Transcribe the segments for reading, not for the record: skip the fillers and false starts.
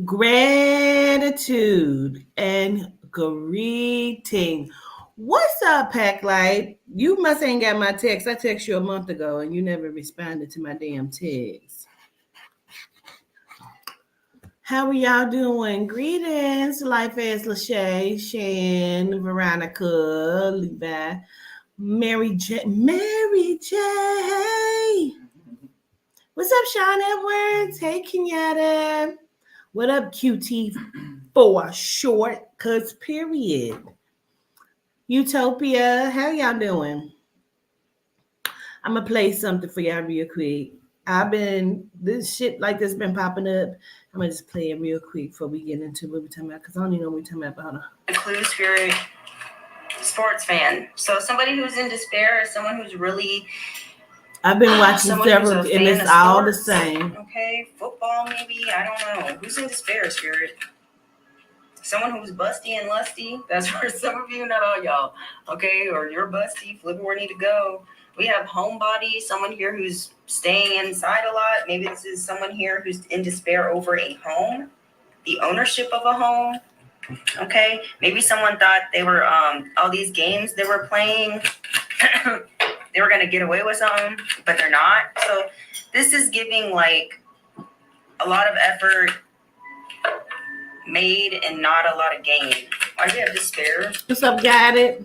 Gratitude and greeting. What's up, Pack Light? You must ain't got my text. I texted you a month ago and you never responded to my damn text. How are y'all doing? Greetings, Life as Lachey, Shan, Veronica, Levi, Mary J. Mary J. What's up, Sean Edwards? Hey, Kenyatta. What up, QT for short? Cause period. Utopia, how y'all doing? I'm gonna play something for y'all real quick. This shit like this been popping up. I'm gonna just play it real quick before we get into what we're talking about, because I don't even know what we're talking about. Hold on. A clue spirit sports fan. So somebody who's in despair is someone who's really I've been watching several and it's all the same. Okay, football maybe, I don't know. Who's in despair, spirit? Someone who's busty and lusty. That's for some of you, not all y'all. Okay, or you're busty, flip where need to go. We have homebody, someone here who's staying inside a lot. Maybe this is someone here who's in despair over a home, the ownership of a home. Okay, maybe someone thought they were all these games they were playing they were gonna get away with something, but they're not. So this is giving like a lot of effort made and not a lot of gain. Why do you have despair? What's up, got it?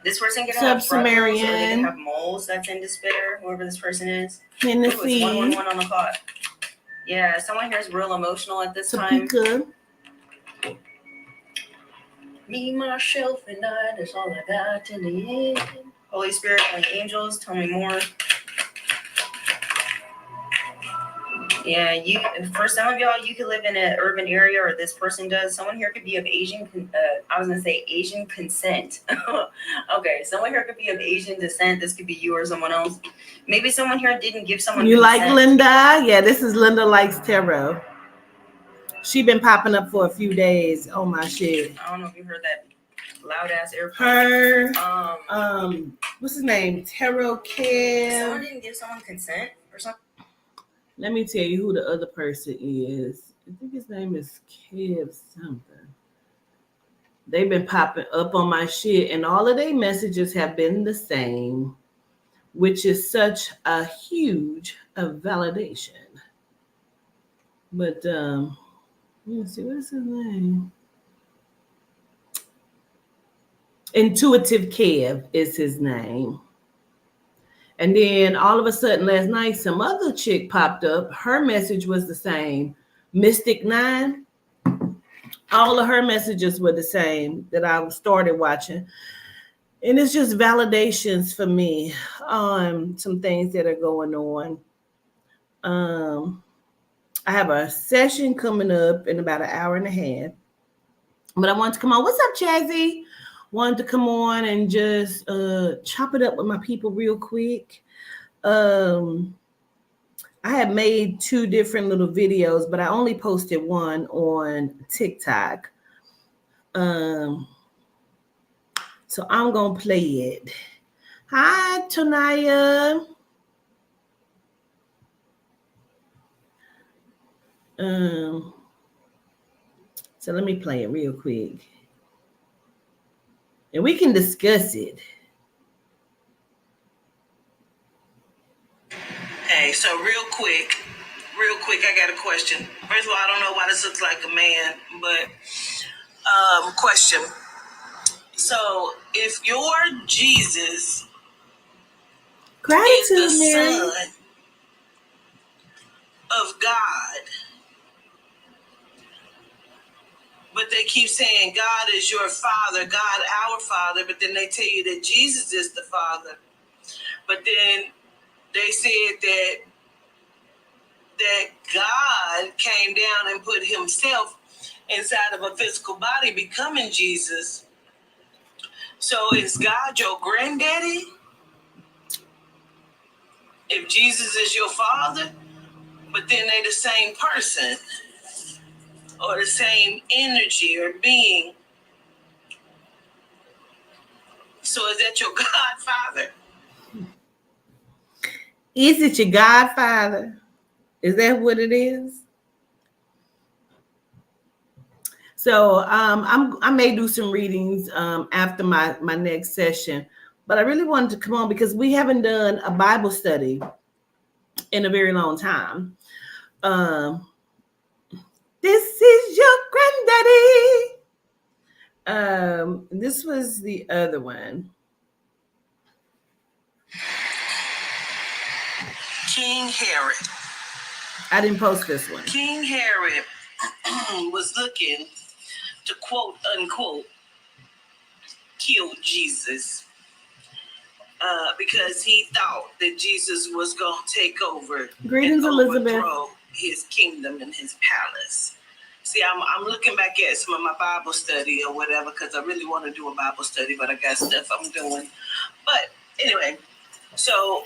This person can have freckles, or they can have moles. That's in despair. Whoever this person is. Hennessy. It's 111 on the clock. Yeah, someone here is real emotional at this time. Good. Me, myself, and I, that's all I got in the end. Holy Spirit, Holy Angels, tell me more. Yeah, for some of y'all, you could live in an urban area, or this person does. Someone here could be of Asian consent. Okay, someone here could be of Asian descent. This could be you or someone else. Maybe someone here didn't give someone You consent. like Linda? Yeah, this is Linda Likes Tarot. She been popping up for a few days. Oh my shit. I don't know if you heard that loud ass airplane. What's his name? Tarot Kev. Someone didn't give someone consent or something. Let me tell you who the other person is. I think his name is Kev something. They've been popping up on my shit, and all of their messages have been the same, which is such a huge validation. But let's see, what's his name? Intuitive Kev is his name. And then all of a sudden last night, some other chick popped up. Her message was the same. Mystic 9. All of her messages were the same that I started watching. And it's just validations for me on some things that are going on. I have a session coming up in about an hour and a half. But I wanted to come on. What's up, Chazzy? Wanted to come on and just chop it up with my people real quick. I had made 2 different little videos, but I only posted one on TikTok. So I'm going to play it. Hi, Tonaya. So let me play it real quick. And we can discuss it. Hey, so real quick, I got a question. First of all, I don't know why this looks like a man, but question. So if your Jesus is the Son of God, but they keep saying God is your Father, God our Father, but then they tell you that Jesus is the Father. But then they said that God came down and put himself inside of a physical body, becoming Jesus. So is God your granddaddy? If Jesus is your father, but then they the same person or the same energy or being. So is that your godfather? Is it your godfather? Is that what it is? So I may do some readings after my next session, but I really wanted to come on because we haven't done a Bible study in a very long time. This is your granddaddy. This was the other one. King Herod. I didn't post this one. King Herod was looking to quote unquote kill Jesus because he thought that Jesus was going to take over. Greetings, and Elizabeth. Overthrow his kingdom and his palace. See, I'm looking back at some of my Bible study or whatever because I really want to do a Bible study, but I got stuff I'm doing. But anyway, so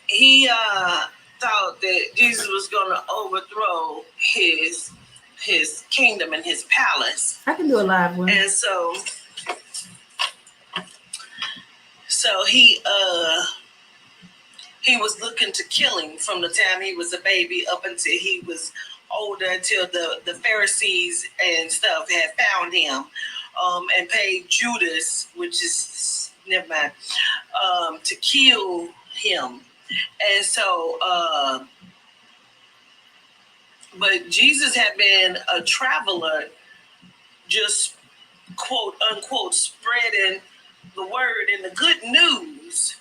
he thought that Jesus was going to overthrow his kingdom and his palace. I can do a live one. And so he was looking to kill him from the time he was a baby up until he was older, until the Pharisees and stuff had found him and paid Judas, which is never mind, to kill him. And so but Jesus had been a traveler, just quote unquote spreading the word and the good news,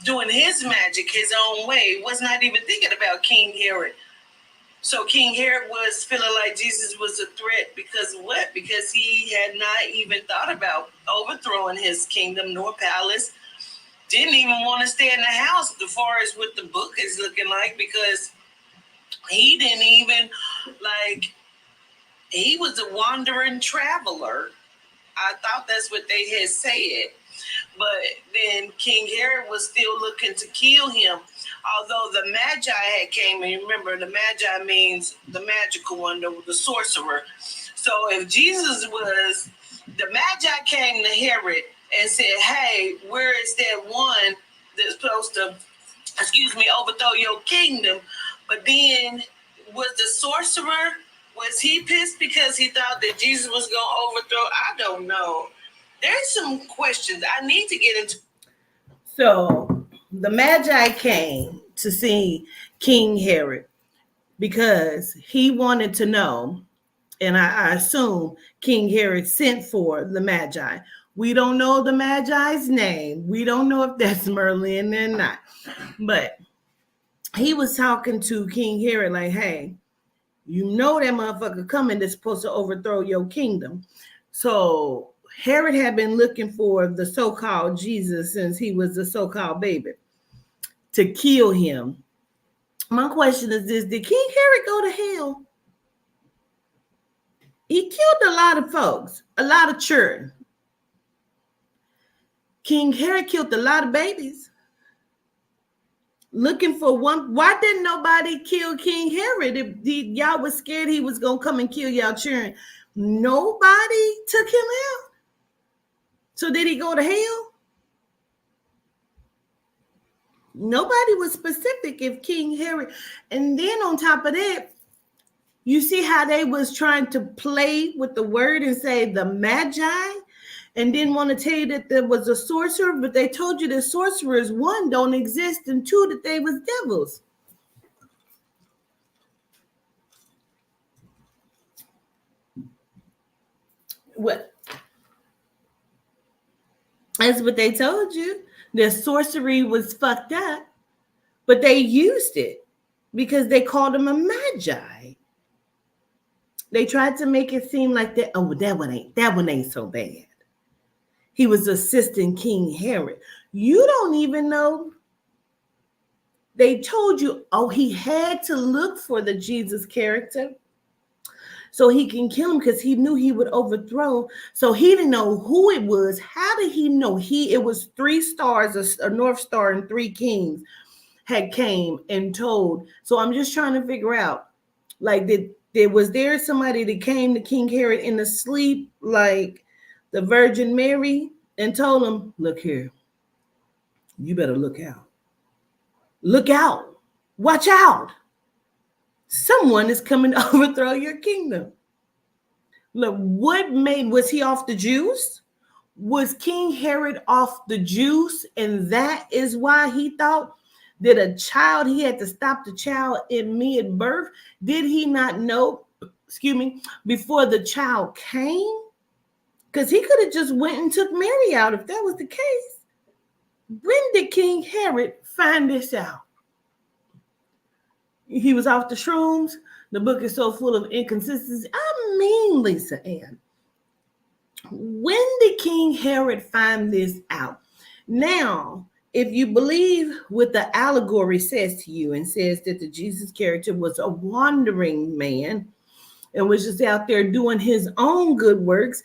doing his magic his own way, was not even thinking about King Herod. So King Herod was feeling like Jesus was a threat because what? Because he had not even thought about overthrowing his kingdom nor palace. Didn't even want to stay in the house as far as what the book is looking like, because he didn't even, like, he was a wandering traveler. I thought that's what they had said. But then King Herod was still looking to kill him. Although the Magi had came, and remember, the Magi means the magical one, the sorcerer. So if Jesus was, the Magi came to Herod and said, hey, where is that one that's supposed to, overthrow your kingdom? But then was the sorcerer, was he pissed because he thought that Jesus was going to overthrow? I don't know. There's some questions I need to get into. So the Magi came to see King Herod because he wanted to know, and I assume King Herod sent for the Magi. We don't know the Magi's name. We don't know if that's Merlin or not. But he was talking to King Herod like, hey, you know that motherfucker coming that's supposed to overthrow your kingdom. So Herod had been looking for the so-called Jesus since he was a so-called baby to kill him. My question is this: did King Herod go to hell? He killed a lot of folks, a lot of children. King Herod killed a lot of babies. Looking for one. Why didn't nobody kill King Herod? If y'all was scared he was gonna come and kill y'all children, nobody took him out. So did he go to hell? Nobody was specific if King Herod. And then on top of that, you see how they was trying to play with the word and say the Magi, and didn't want to tell you that there was a sorcerer, but they told you the sorcerers, one, don't exist, and two, that they was devils. What? That's what they told you. The sorcery was fucked up, but they used it because they called him a Magi. They tried to make it seem like that. Oh, that one ain't so bad. He was assisting King Herod. You don't even know. They told you, oh, he had to look for the Jesus character so he can kill him because he knew he would overthrow. So he didn't know who it was. How did he know? It was 3 stars, a North Star, and 3 kings had came and told. So I'm just trying to figure out, like, was there somebody that came to King Herod in the sleep, like the Virgin Mary, and told him, look here, you better look out. Look out. Watch out. someone is coming to overthrow your kingdom. Look, was he off the juice? Was King Herod off the juice? And that is why he thought that he had to stop the child in mid-birth? Did he not know, before the child came? Because he could have just went and took Mary out if that was the case. When did King Herod find this out? He was off the shrooms. The book is so full of inconsistencies. I mean, Lisa Ann, when did King Herod find this out? Now, if you believe what the allegory says to you and says that the Jesus character was a wandering man and was just out there doing his own good works,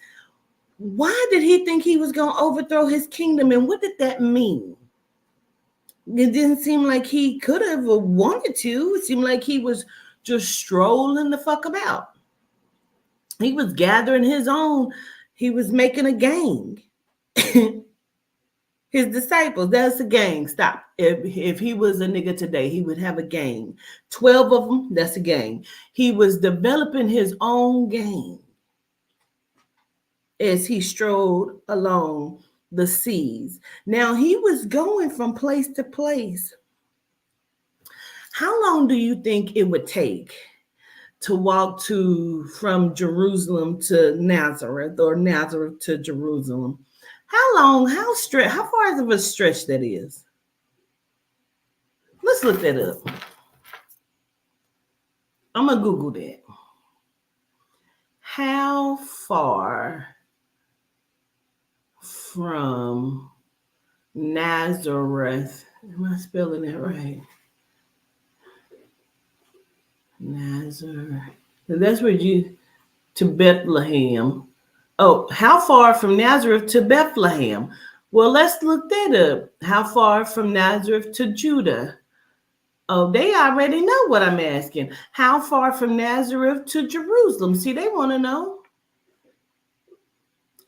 why did he think he was going to overthrow his kingdom? And what did that mean? It didn't seem like he could have or wanted to. It seemed like he was just strolling the fuck about. He was gathering his own. He was making a gang. His disciples, that's a gang. Stop. If he was a nigga today, he would have a gang. 12 of them, that's a gang. He was developing his own gang as he strode along the seas. Now, he was going from place to place. How long do you think it would take to walk from Jerusalem to Nazareth, or Nazareth to Jerusalem? How long, how far of a stretch that is? Let's look that up. I'm going to Google that. How far from Nazareth, am I spelling it right? Nazareth. That's where to Bethlehem. Oh, how far from Nazareth to Bethlehem? Well, let's look that up. How far from Nazareth to Judah? Oh, they already know what I'm asking. How far from Nazareth to Jerusalem? See, they want to know.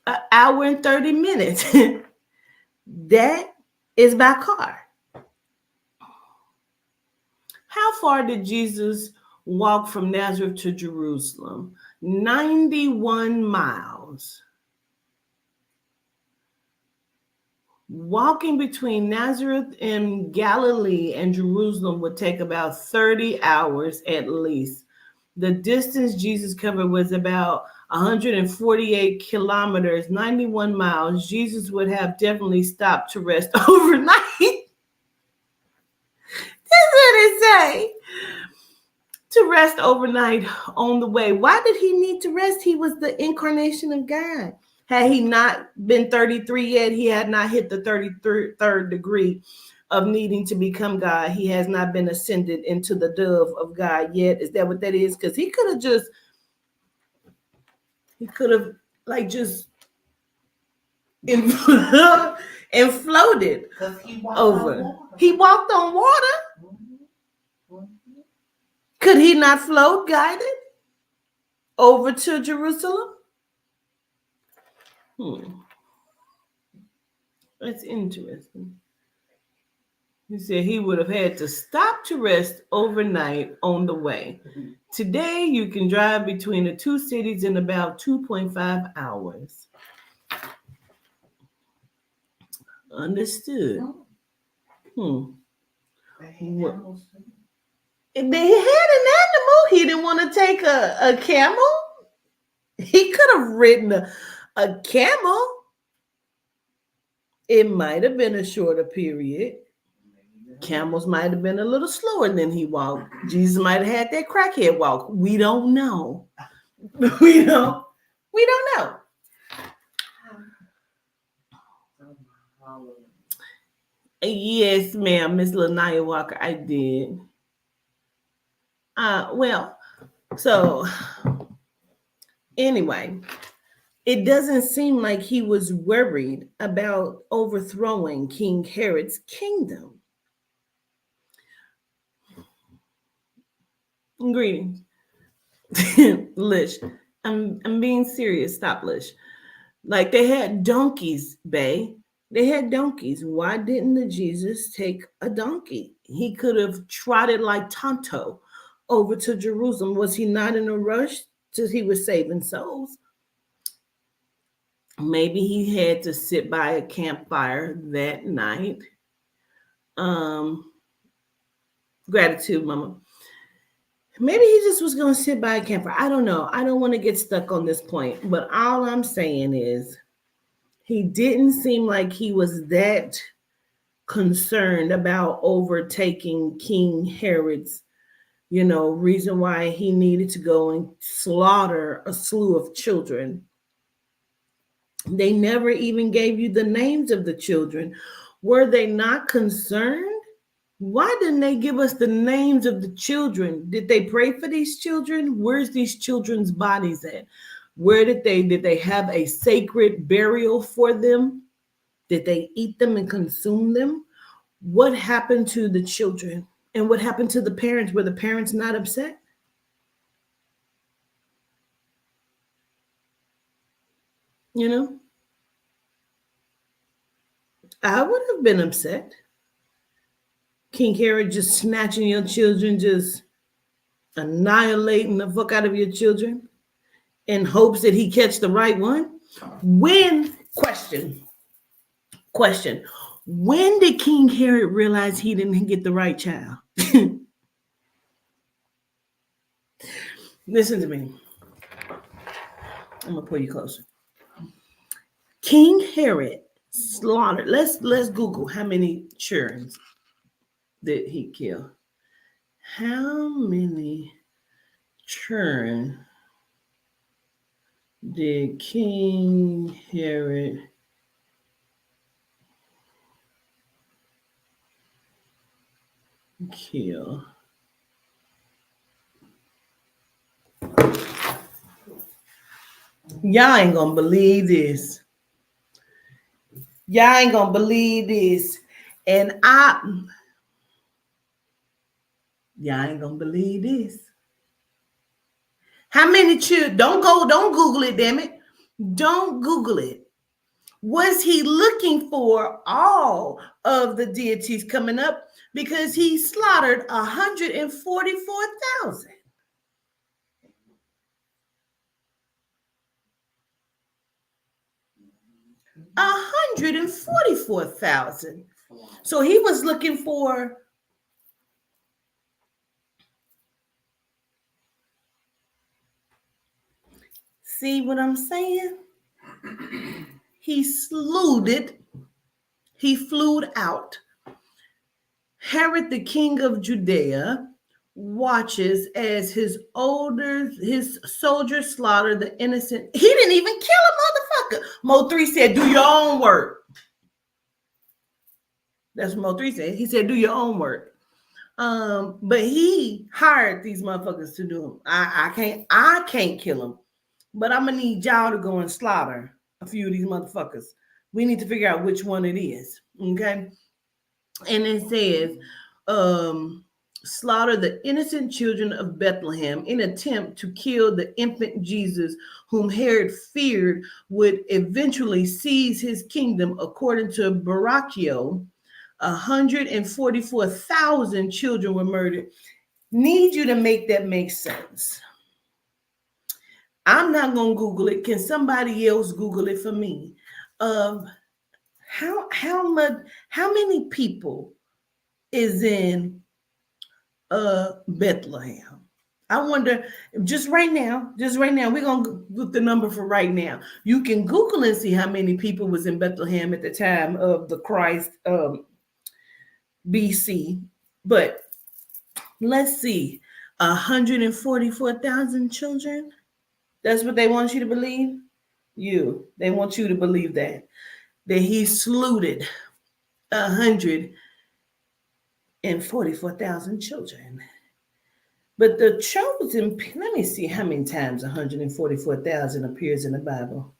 An hour and 30 minutes. That is by car. How far did Jesus walk from Nazareth to Jerusalem? 91 miles. Walking between Nazareth and Galilee and Jerusalem would take about 30 hours at least. The distance Jesus covered was about 148 kilometers, 91 miles. Jesus would have definitely stopped to rest overnight. That's what it say. To rest overnight on the way. Why did he need to rest? He was the incarnation of God. Had he not been 33 yet, he had not hit the 33rd degree of needing to become God. He has not been ascended into the dove of God yet. Is that what that is? Because he could have just and floated over. He walked on water. Could he not float guided over to Jerusalem? That's interesting. He said he would have had to stop to rest overnight on the way. Today, you can drive between the two cities in about 2.5 hours. Understood. If they had an animal, he didn't want to take a camel. He could have ridden a camel. It might have been a shorter period. Camels might have been a little slower than he walked. Jesus might have had that crackhead walk. We don't know. We don't know. Yes, ma'am, Miss Lanaya Walker, I did. So anyway, it doesn't seem like he was worried about overthrowing King Herod's kingdom. Greetings. Lish, I'm being serious. Stop, Lish. Like, they had donkeys, bae. They had donkeys. Why didn't the Jesus take a donkey? He could have trotted like Tonto over to Jerusalem? Was he not in a rush till he was saving souls? Maybe he had to sit by a campfire that night. Gratitude, Mama. Maybe he just was going to sit by a campfire. I don't know. I don't want to get stuck on this point. But all I'm saying is he didn't seem like he was that concerned about overtaking King Herod's, reason why he needed to go and slaughter a slew of children. They never even gave you the names of the children. Were they not concerned? Why didn't they give us the names of the children? Did they pray for these children? Where's these children's bodies at? Where did they have a sacred burial for them? Did they eat them and consume them? What happened to the children? And what happened to the parents? Were the parents not upset? I would have been upset. King Herod just snatching your children, just annihilating the fuck out of your children in hopes that he catch the right one. Question. When did King Herod realize he didn't get the right child? Listen to me. I'm gonna pull you closer. King Herod slaughtered. Let's Google how many children did he kill. How many children did King Herod kill? Y'all ain't gonna believe this. Y'all ain't gonna believe this. And y'all ain't gonna believe this. How many children? Don't Google it, damn it. Don't Google it. Was he looking for all of the deities coming up? Because he slaughtered 144,000. 144,000. So he was looking for see what I'm saying? He slewed it. He flew out. Herod, the king of Judea, watches as his soldiers slaughter the innocent. He didn't even kill a motherfucker. Mo 3 said, do your own work. That's what Mo 3 said. He said, do your own work. But he hired these motherfuckers to do them. I can't kill them. But I'm gonna need y'all to go and slaughter a few of these motherfuckers. We need to figure out which one it is. Okay. And it says, slaughter the innocent children of Bethlehem in attempt to kill the infant Jesus, whom Herod feared would eventually seize his kingdom. According to Baracchio, 144,000 children were murdered. Need you to make that make sense. I'm not going to Google it. Can somebody else Google it for me? How many people is in Bethlehem? I wonder, just right now, we're going to look the number for right now. You can Google and see how many people was in Bethlehem at the time of the Christ BC. But let's see, 144,000 children. That's what they want you to believe? They want you to believe that he slaughtered 144,000 children. But the chosen, let me see how many times 144,000 appears in the Bible.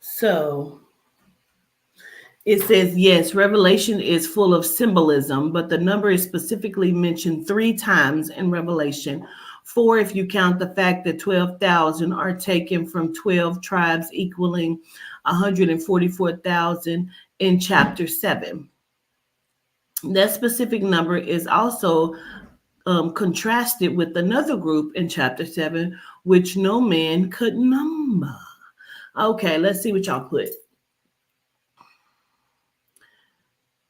So It says, yes, Revelation is full of symbolism, but the number is specifically mentioned 3 times in Revelation. 4 if you count the fact that 12,000 are taken from 12 tribes, equaling 144,000 in chapter 7. That specific number is also contrasted with another group in chapter 7, which no man could number. Okay, let's see what y'all put.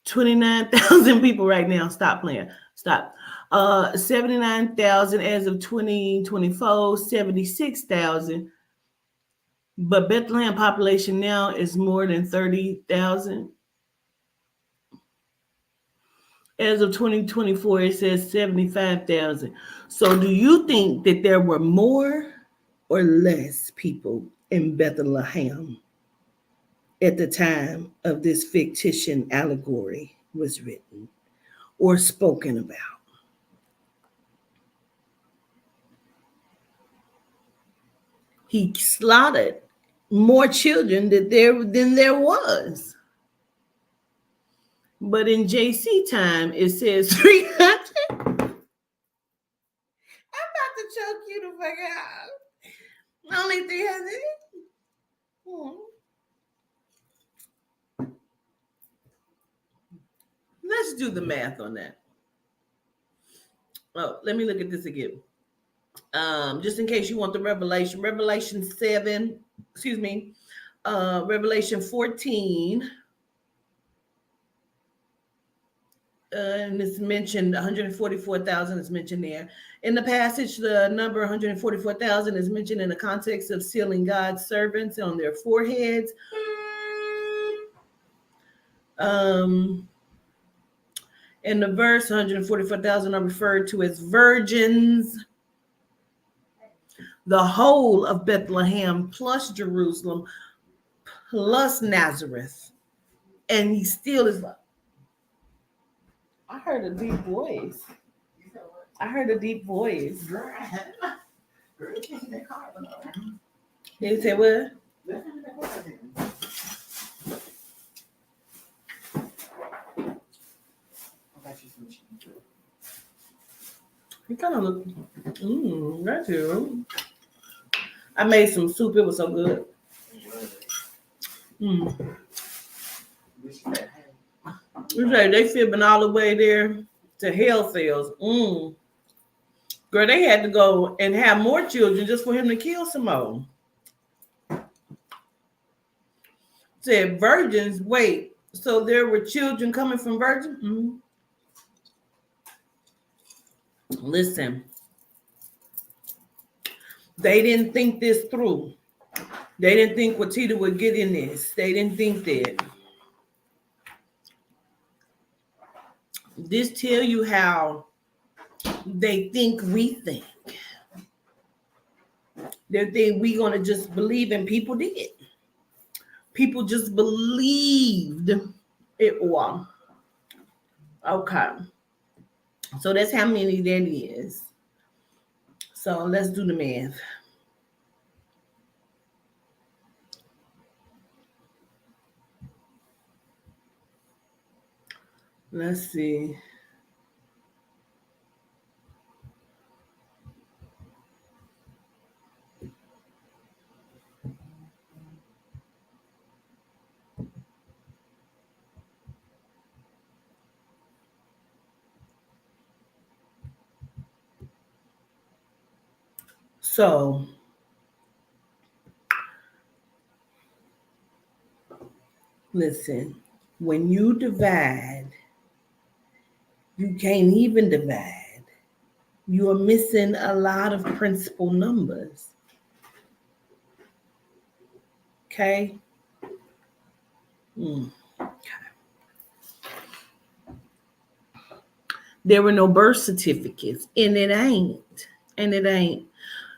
29,000 people right now. Stop playing. Stop. 79,000 as of 2024, 76,000. But Bethlehem population now is more than 30,000. As of 2024, it says 75,000. So do you think that there were more or less people in Bethlehem at the time of this fictitious allegory was written or spoken about? He slaughtered more children than there was. But in JC time, it says 300. I'm about to choke you the fuck out. Only 300. Let's do the math on that. Oh, let me look at this again. Just in case you want the Revelation. Revelation 7, Revelation 14. And it's mentioned 144,000 is mentioned there. In the passage, the number 144,000 is mentioned in the context of sealing God's servants on their foreheads. In the verse, 144,000 are referred to as virgins. The whole of Bethlehem plus Jerusalem plus Nazareth. And he still is like, I heard a deep voice. You say what? You kind of look. That too. I made some soup. It was so good. You say they fibbing all the way there to hell cells. Girl, they had to go and have more children just for him to kill some more. Said virgins. Wait, so there were children coming from virgins? Listen, they didn't think this through. They didn't think Watita would get in this. They didn't think that. This tell you how they think we think. They think we gonna just believe, and people did. People just believed it all. Okay. So that's how many that is. So let's do the math. Let's see. So listen, when you divide, you can't even divide. You are missing a lot of principal numbers. Okay? Okay. There were no birth certificates, and it ain't.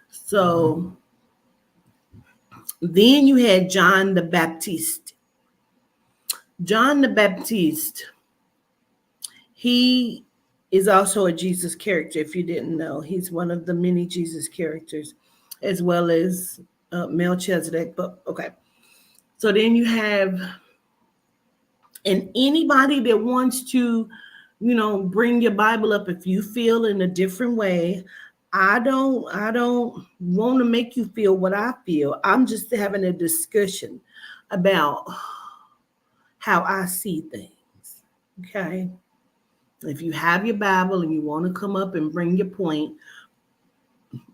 So then you had John the Baptist. John the Baptist, he is also a Jesus character, if you didn't know. He's one of the many Jesus characters, as well as Melchizedek. But okay. So then you have And anybody that wants to, bring your Bible up if you feel in a different way, I don't want to make you feel what I feel. I'm just having a discussion about how I see things. Okay. If you have your Bible and you want to come up and bring your point,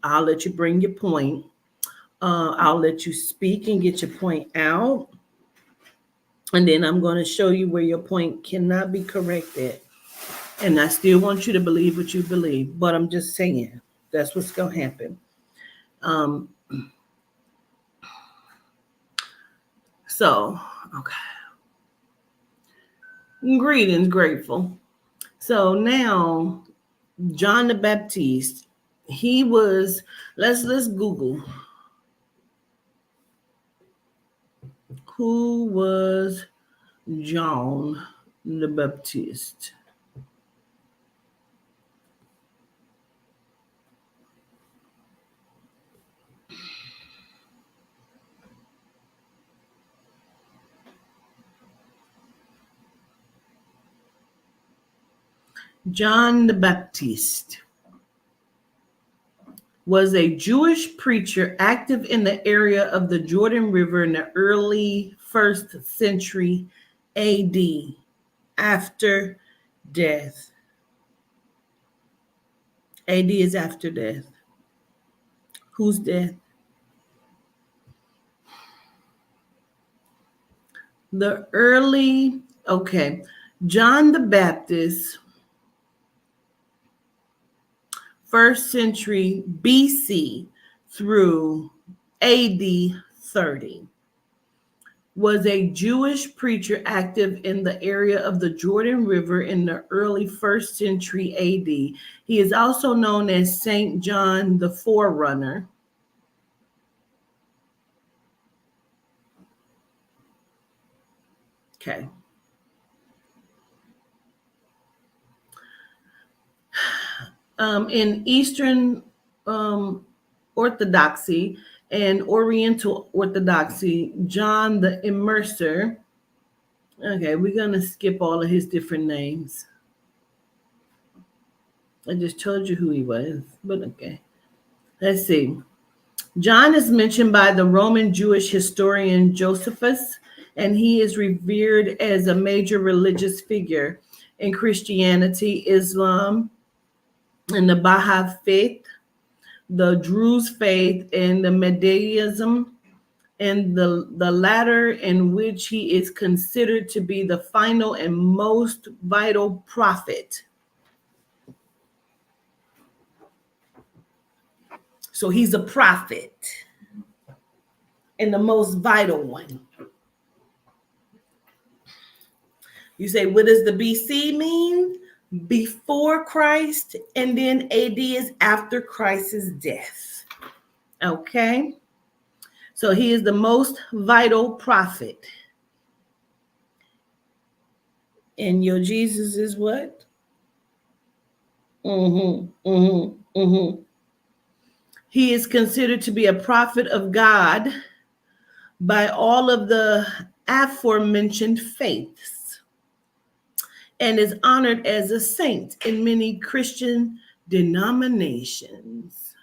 I'll let you bring your point. I'll let you speak and get your point out. And then I'm going to show you where your point cannot be corrected. And I still want you to believe what you believe. But I'm just saying, that's what's going to happen. Okay. Greetings, grateful. So now, John the Baptist, he was, let's Google. Who was John the Baptist? John the Baptist was a Jewish preacher active in the area of the Jordan River in the early 1st century AD, after death. AD is after death. Whose death? John the Baptist, 1st century BC through AD 30, was a Jewish preacher active in the area of the Jordan River in the early 1st century AD. He is also known as Saint John the Forerunner. Okay. In Eastern Orthodoxy and Oriental Orthodoxy, John the Immerser. Okay, we're going to skip all of his different names. I just told you who he was, but okay. Let's see. John is mentioned by the Roman Jewish historian Josephus, and he is revered as a major religious figure in Christianity, Islam, and the Baha'i faith, the Druze faith, and the Judaism, and the latter in which he is considered to be the final and most vital prophet. So he's a prophet and the most vital one. You say, what does the BC mean? Before Christ, and then AD is after Christ's death. Okay? So he is the most vital prophet. And your Jesus is what? He is considered to be a prophet of God by all of the aforementioned faiths, and is honored as a saint in many Christian denominations.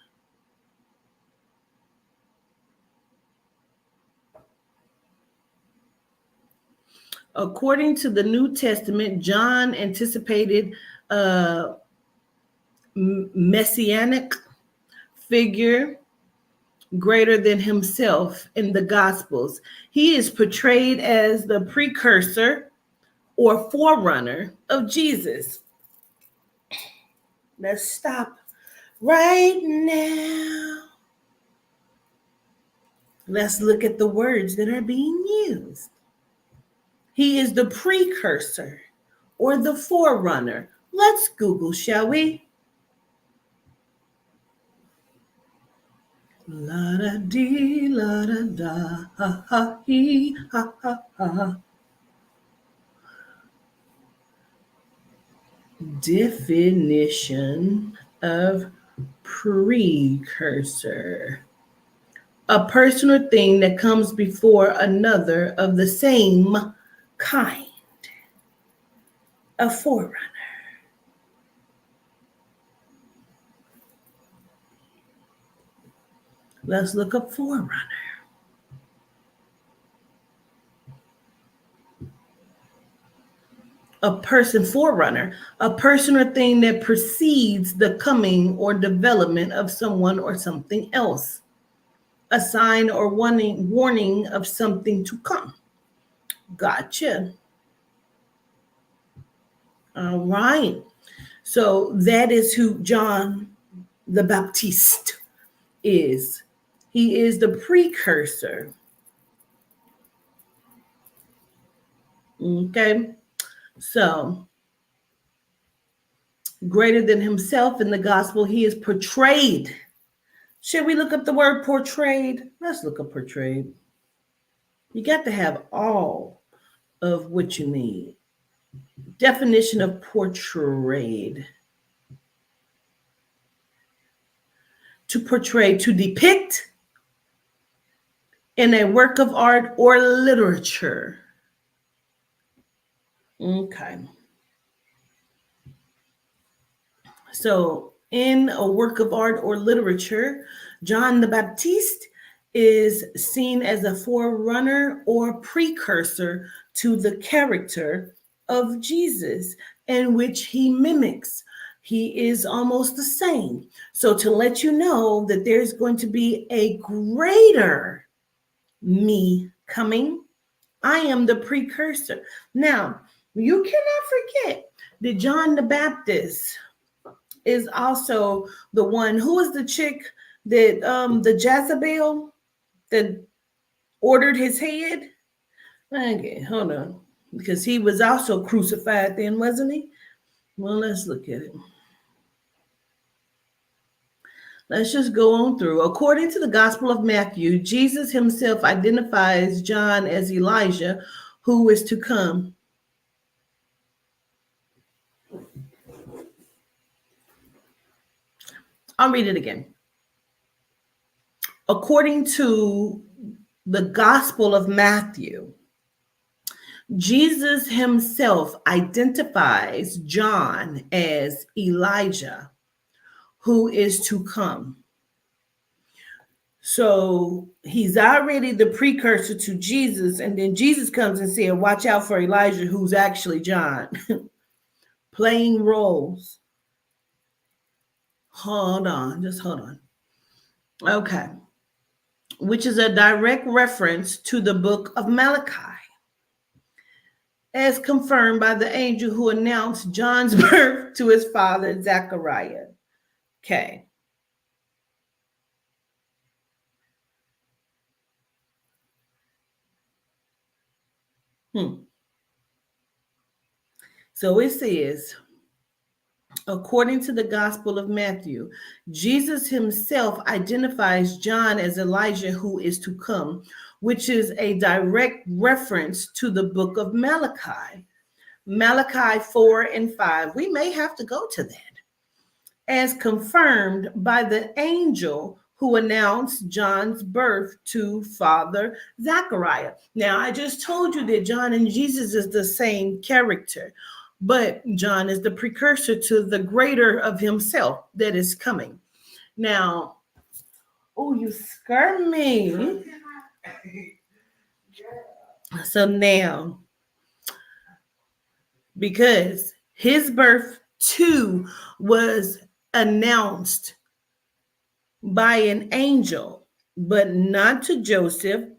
According to the New Testament, John anticipated a messianic figure greater than himself in the Gospels. He is portrayed as the precursor or forerunner of Jesus. Let's stop right now. Let's look at the words that are being used. He is the precursor or the forerunner. Let's Google, shall we? La da dee, la da da, ha ha hee, ha ha ha. Definition of precursor: a person or thing that comes before another of the same kind. A forerunner. Let's look up forerunner. A person, forerunner, a person or thing that precedes the coming or development of someone or something else. A sign or warning of something to come. Gotcha. All right. So that is who John the Baptist is. He is the precursor. Okay. So, greater than himself in the gospel, he is portrayed. Should we look up the word portrayed? Let's look up portrayed. You got to have all of what you need. Definition of portrayed. To portray, to depict in a work of art or literature. Okay. So, in a work of art or literature, John the Baptist is seen as a forerunner or precursor to the character of Jesus, in which he mimics. He is almost the same. So, to let you know that there's going to be a greater me coming, I am the precursor. Now, you cannot forget that John the Baptist is also the one who was the chick that the Jezebel that ordered his head. Okay, hold on. Because he was also crucified then, wasn't he? Well, let's look at it. Let's just go on through. According to the Gospel of Matthew, Jesus himself identifies John as Elijah, who is to come. I'll read it again. According to the Gospel of Matthew, Jesus himself identifies John as Elijah, who is to come. So he's already the precursor to Jesus, and then Jesus comes and says, watch out for Elijah, who's actually John, playing roles. Hold on, just hold on. Okay. Which is a direct reference to the book of Malachi, as confirmed by the angel who announced John's birth to his father, Zechariah. Okay. So it says, according to the Gospel of Matthew, Jesus himself identifies John as Elijah who is to come, which is a direct reference to the book of Malachi. Malachi 4 and 5. We may have to go to that. As confirmed by the angel who announced John's birth to Father Zechariah. Now, I just told you that John and Jesus is the same character, but John is the precursor to the greater of himself that is coming. Now, oh, you scared me. So now, because his birth too was announced by an angel, but not to Joseph,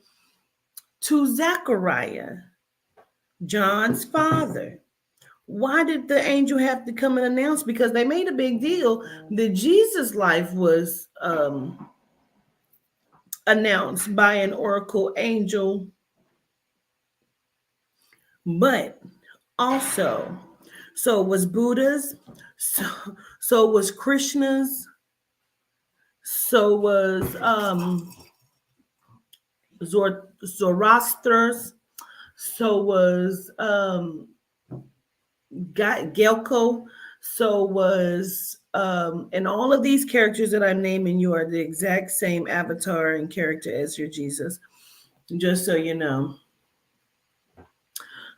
to Zechariah, John's father. Why did the angel have to come and announce? Because they made a big deal that Jesus' life was announced by an oracle angel, but also, so was Buddha's, so was Krishna's, so was Zoroaster's, so was Gelko, so was and all of these characters that I'm naming you are the exact same avatar and character as your Jesus, just so you know.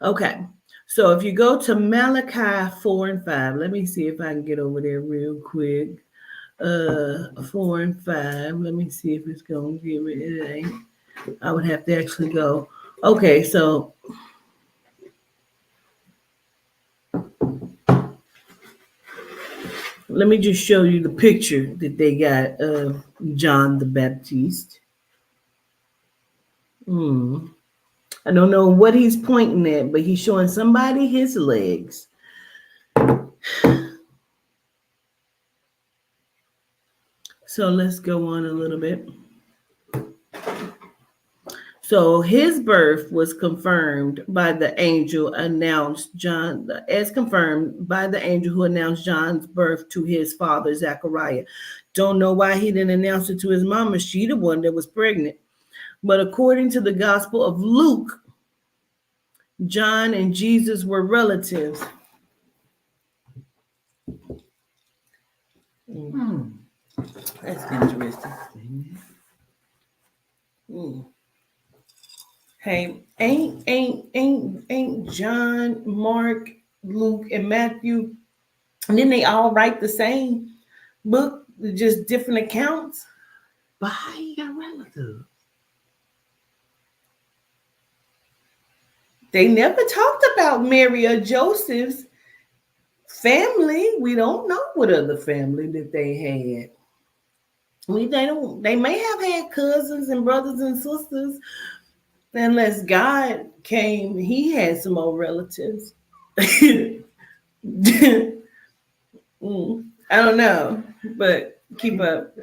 Okay, So if you go to Malachi 4 and 5, let me see if I can get over there real quick. 4 and 5. Let me see if it's gonna give it. It ain't. I would have to actually go. Okay, so let me just show you the picture that they got of John the Baptist. I don't know what he's pointing at, but he's showing somebody his legs. So let's go on a little bit. So his birth was confirmed by the angel announced John, as confirmed by the angel who announced John's birth to his father, Zechariah. Don't know why he didn't announce it to his mama. She the one that was pregnant. But according to the Gospel of Luke, John and Jesus were relatives. That's interesting. Hey, ain't John, Mark, Luke, and Matthew, and then they all write the same book, just different accounts? But how you got relatives? They never talked about Mary or Joseph's family. We don't know what other family that they had. They may have had cousins and brothers and sisters. Unless God came, he had some old relatives. I don't know, but keep up.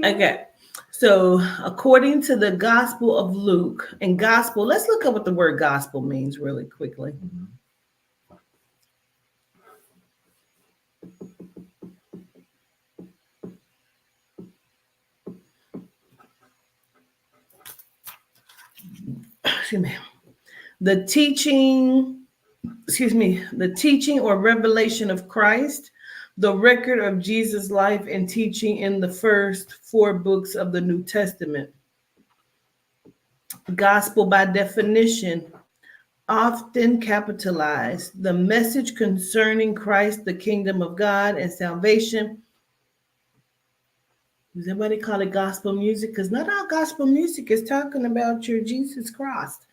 Okay. So, according to the Gospel of Luke, and gospel, let's look up what the word gospel means really quickly. Excuse me. The teaching or revelation of Christ, the record of Jesus' life and teaching in the first 4 books of the New Testament. Gospel, by definition, often capitalized, the message concerning Christ, the kingdom of God, and salvation. Does anybody call it gospel music? Because not all gospel music is talking about your Jesus Christ.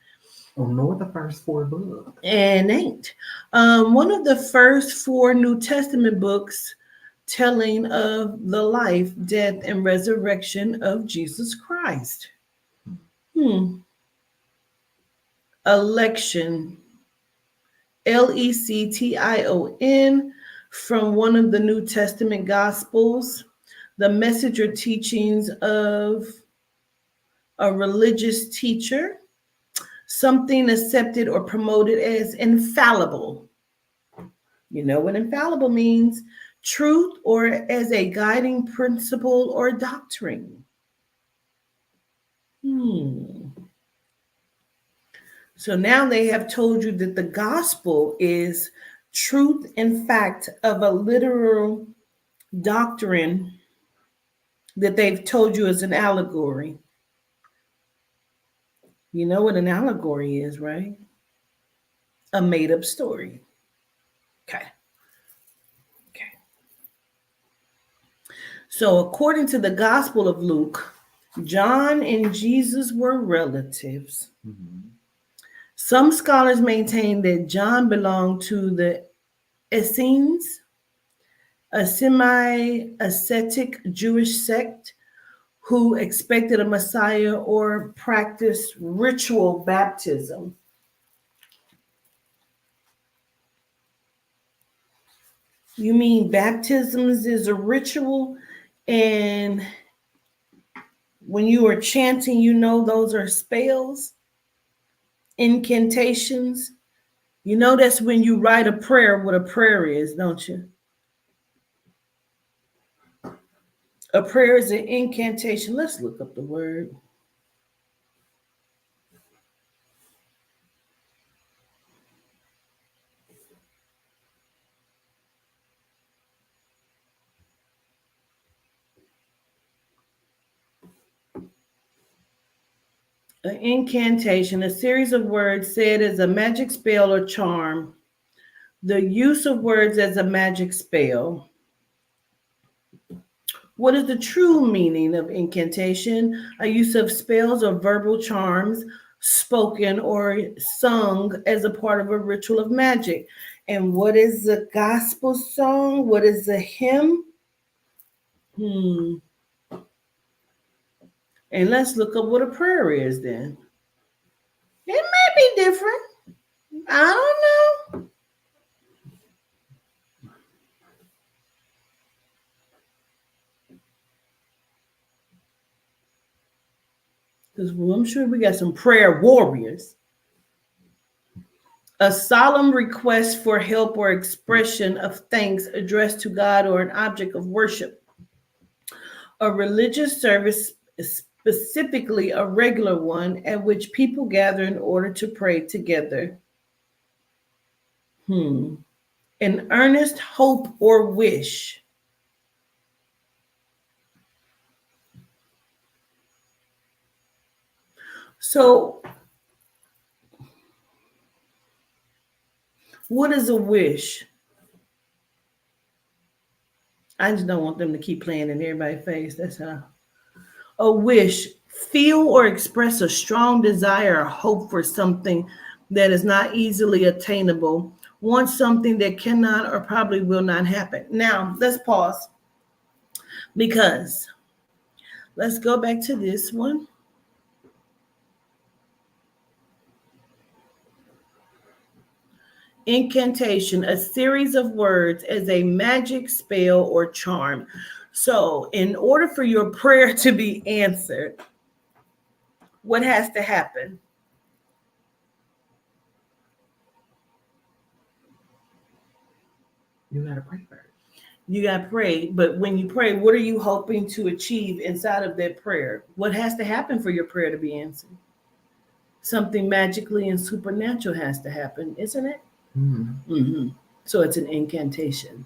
Oh, nor the first 4 books. And ain't. One of the first 4 New Testament books telling of the life, death, and resurrection of Jesus Christ. Election. Lection, from one of the New Testament Gospels. The message or teachings of a religious teacher. Something accepted or promoted as infallible. You know what infallible means? Truth, or as a guiding principle or doctrine. So now they have told you that the gospel is truth and fact of a literal doctrine that they've told you is an allegory. You know what an allegory is, right? A made-up story. Okay. So according to the Gospel of Luke, John and Jesus were relatives. Some scholars maintain that John belonged to the Essenes, a semi-ascetic Jewish sect who expected a Messiah or practiced ritual baptism. You mean baptisms is a ritual, and when you are chanting, you know those are spells, incantations. You know that's when you write a prayer, what a prayer is, don't you? A prayer is an incantation. Let's look up the word. An incantation, a series of words said as a magic spell or charm. The use of words as a magic spell. What is the true meaning of incantation? A use of spells or verbal charms spoken or sung as a part of a ritual of magic. And what is a gospel song? What is a hymn? And let's look up what a prayer is then. It may be different. I don't know. Because I'm sure we got some prayer warriors. A solemn request for help or expression of thanks addressed to God or an object of worship. A religious service, specifically a regular one, at which people gather in order to pray together. An earnest hope or wish. So, what is a wish? I just don't want them to keep playing in everybody's face. That's how. A wish, feel or express a strong desire or hope for something that is not easily attainable, want something that cannot or probably will not happen. Now, let's pause because let's go back to this one. Incantation, a series of words as a magic spell or charm. So, in order for your prayer to be answered, what has to happen? You gotta pray first. You got to pray, but when you pray, what are you hoping to achieve inside of that prayer? What has to happen for your prayer to be answered? Something magically and supernatural has to happen, isn't it? So it's an incantation.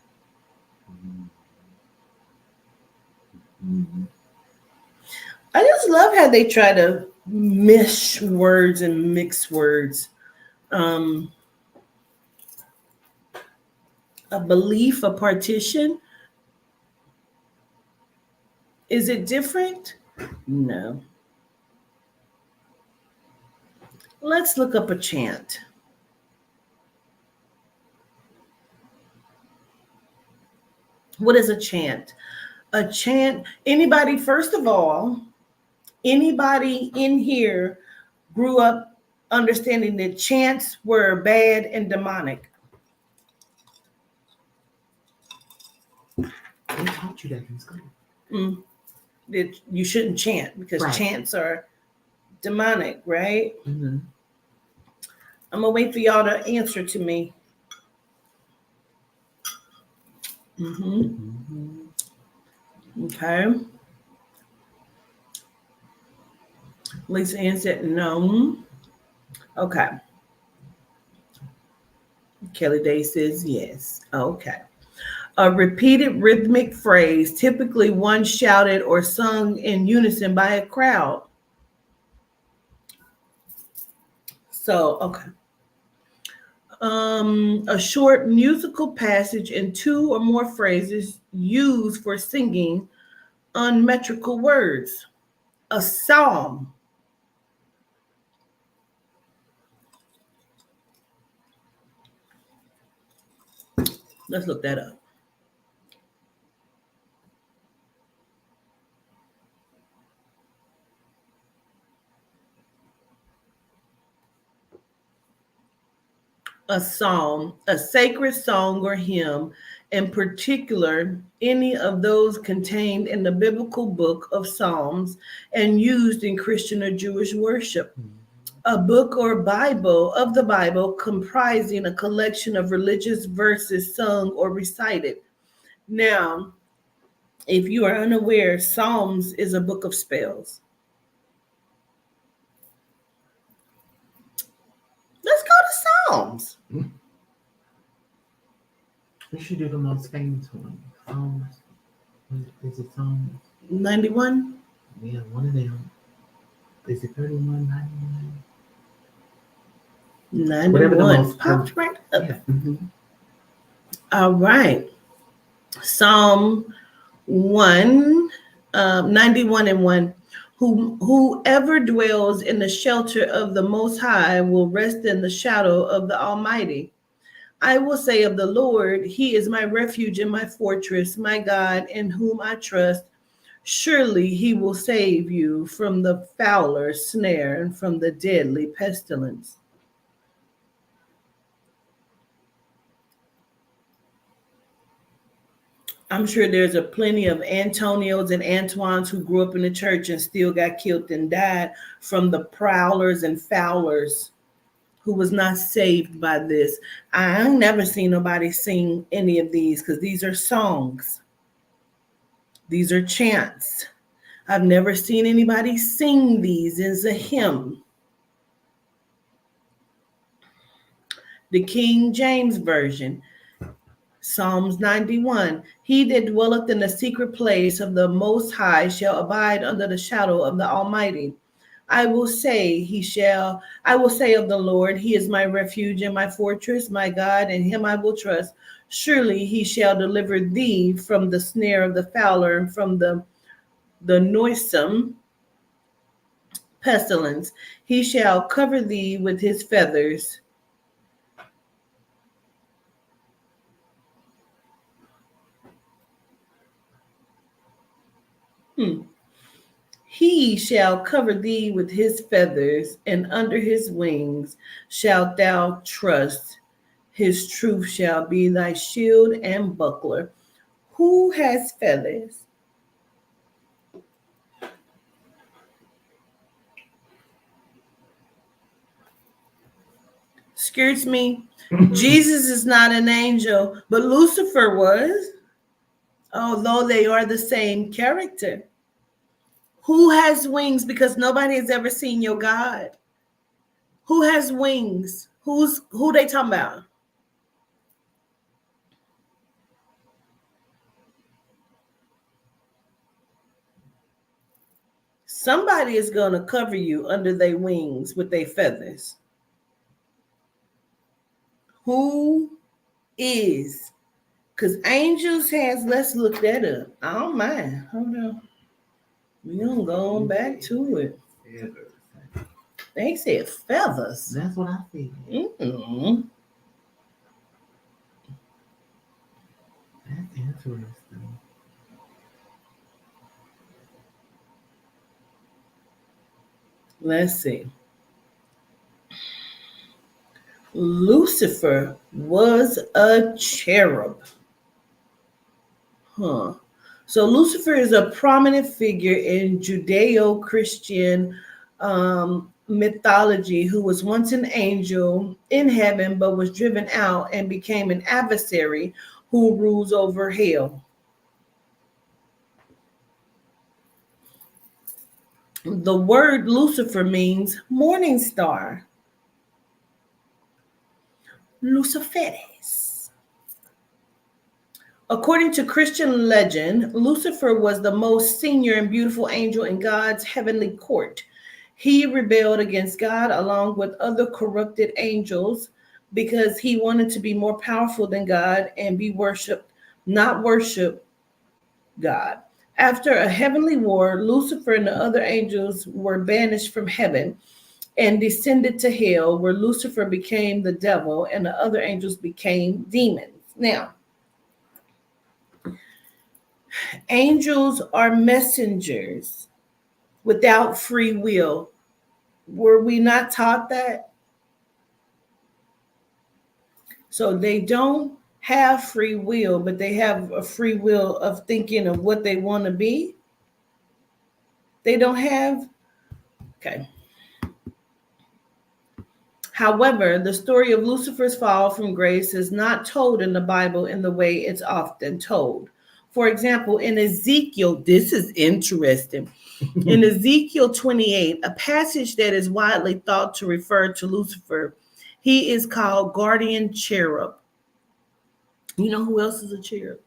I just love how they try to mesh words and mix words. A belief, a partition. Is it different? No. Let's look up a chant. What is a chant? A chant, anybody, first of all, anybody in here grew up understanding that chants were bad and demonic? They taught you that in school. That you shouldn't chant because chants are demonic, right? I'm gonna wait for y'all to answer to me. Okay. Lisa Ann said no. Okay. Kelly Day says yes. Okay. A repeated rhythmic phrase, typically one shouted or sung in unison by a crowd. So, okay. A short musical passage in two or more phrases used for singing unmetrical words. A psalm. Let's look that up. A psalm, a sacred song or hymn, in particular, any of those contained in the biblical book of Psalms and used in Christian or Jewish worship. A book or Bible of the Bible comprising a collection of religious verses sung or recited. Now, if you are unaware, Psalms is a book of spells. Let's go to Psalms. We should do the most famous one. Psalms. Is it Psalms? 91? Yeah, one of them. Is it 31, 91? 91 popped right up. Yeah. Mm-hmm. All right. Psalm 91 and 1. Whoever dwells in the shelter of the Most High will rest in the shadow of the Almighty. I will say of the Lord, He is my refuge and my fortress, my God, in whom I trust. Surely He will save you from the fowler's snare and from the deadly pestilence. I'm sure there's a plenty of Antonios and Antoines who grew up in the church and still got killed and died from the prowlers and fowlers who was not saved by this. I ain't never seen nobody sing any of these because these are songs. These are chants. I've never seen anybody sing these as a hymn. The King James Version, Psalms 91. He that dwelleth in the secret place of the Most High shall abide under the shadow of the Almighty. I will say of the Lord, He is my refuge and my fortress, my God, in Him I will trust. Surely He shall deliver thee from the snare of the fowler and from the noisome pestilence. He shall cover thee with His feathers. He shall cover thee with His feathers, and under His wings shalt thou trust. His truth shall be thy shield and buckler. Who has feathers? Excuse me. Jesus is not an angel, but Lucifer was, although they are the same character. Who has wings? Because nobody has ever seen your God. Who has wings? Who they talking about? Somebody is going to cover you under their wings with their feathers. Who is? Because angels has, let's look that up. I don't mind. Hold on. We're going to go on back to it. Feathers. They said feathers. That's what I think. Mm-hmm. That's interesting. Let's see. Lucifer was a cherub. So Lucifer is a prominent figure in Judeo-Christian mythology who was once an angel in heaven but was driven out and became an adversary who rules over hell. The word Lucifer means morning star. Luciferes. According to Christian legend, Lucifer was the most senior and beautiful angel in God's heavenly court. He rebelled against God along with other corrupted angels because he wanted to be more powerful than God and be worshipped, not worship God. After a heavenly war, Lucifer and the other angels were banished from heaven and descended to hell, where Lucifer became the devil and the other angels became demons. Now, angels are messengers without free will. Were we not taught that? So they don't have free will, but they have a free will of thinking of what they want to be. They don't have, okay. However, the story of Lucifer's fall from grace is not told in the Bible in the way it's often told. For example, in Ezekiel, this is interesting. In Ezekiel 28, a passage that is widely thought to refer to Lucifer, he is called guardian cherub. You know who else is a cherub?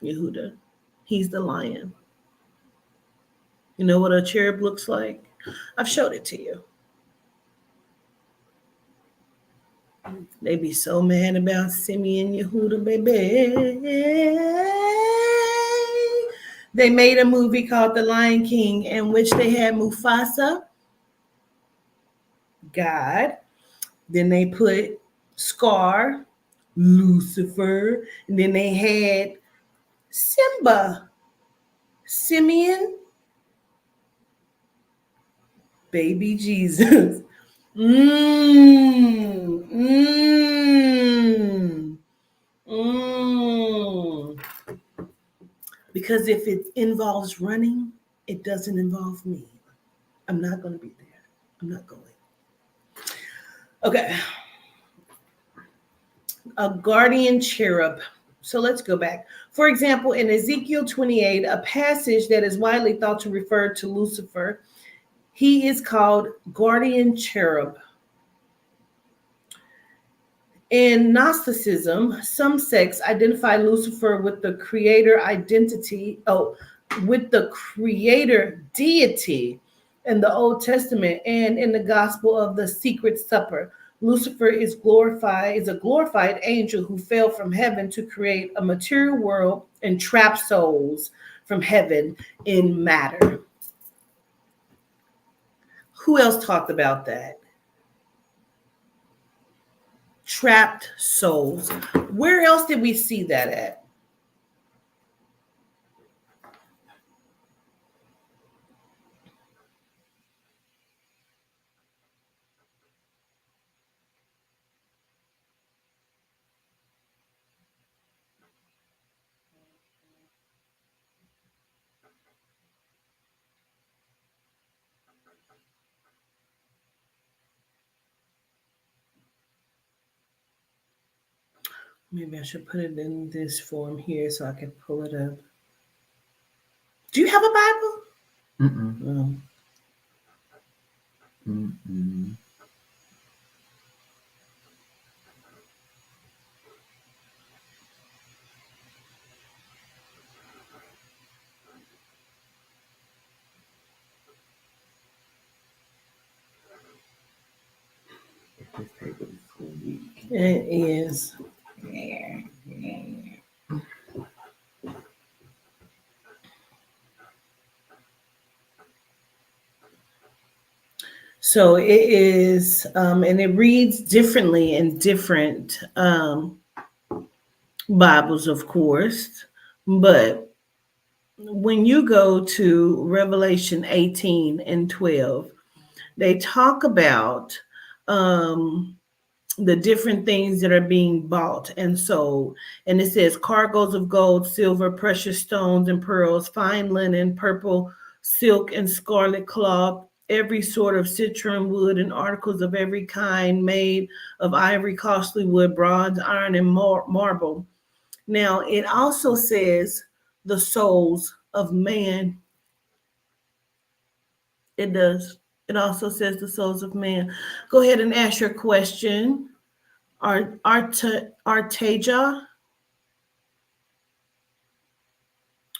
Yehuda. He's the lion. You know what a cherub looks like? I've showed it to you. They be so mad about Simeon Yehuda, baby. They made a movie called The Lion King in which they had Mufasa, God. Then they put Scar, Lucifer. And then they had Simba, Simeon, baby Jesus. Mmm. Mmm. Mmm. Because if it involves running, it doesn't involve me. I'm not going to be there. I'm not going. Okay. A guardian cherub. So let's go back. For example, in Ezekiel 28, a passage that is widely thought to refer to Lucifer, he is called guardian cherub. In Gnosticism, some sects identify Lucifer with the creator identity, with the creator deity in the Old Testament and in the Gospel of the Secret Supper. Lucifer is a glorified angel who fell from heaven to create a material world and trap souls from heaven in matter. Who else talked about that? Trapped souls. Where else did we see that at? Maybe I should put it in this form here so I can pull it up. Do you have a Bible? Mm-mm. Oh. Mm-mm. This paper is so weak. It is. So it is, and it reads differently in different Bibles, of course. But when you go to Revelation 18 and 12, they talk about the different things that are being bought and sold. And it says cargoes of gold, silver, precious stones and pearls, fine linen, purple, silk, and scarlet cloth, every sort of citron wood, and articles of every kind made of ivory, costly wood, bronze, iron, and marble. Now, it also says the souls of man. It does. It also says the souls of man. Go ahead and ask your question. Arteja.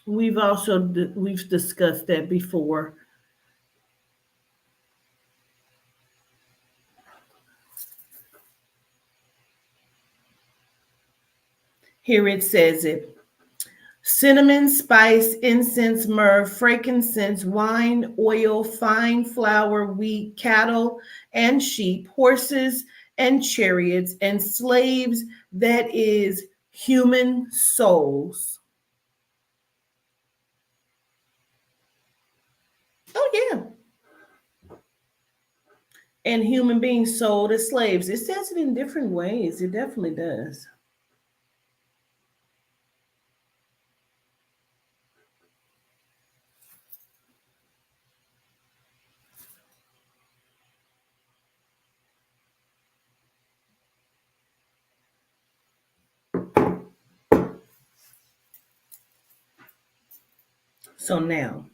We've discussed that before. Here it says it. Cinnamon, spice, incense, myrrh, frankincense, wine, oil, fine flour, wheat, cattle and sheep, horses and chariots, and slaves, that is, human souls. Oh, yeah. And human beings sold as slaves. It says it in different ways. It definitely does. So now,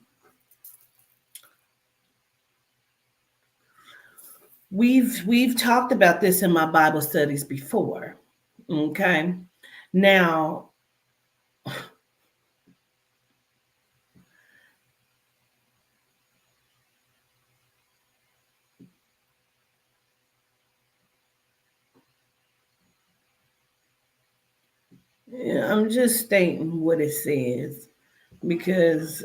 we've talked about this in my Bible studies before. Okay. Now, Yeah, I'm just stating what it says because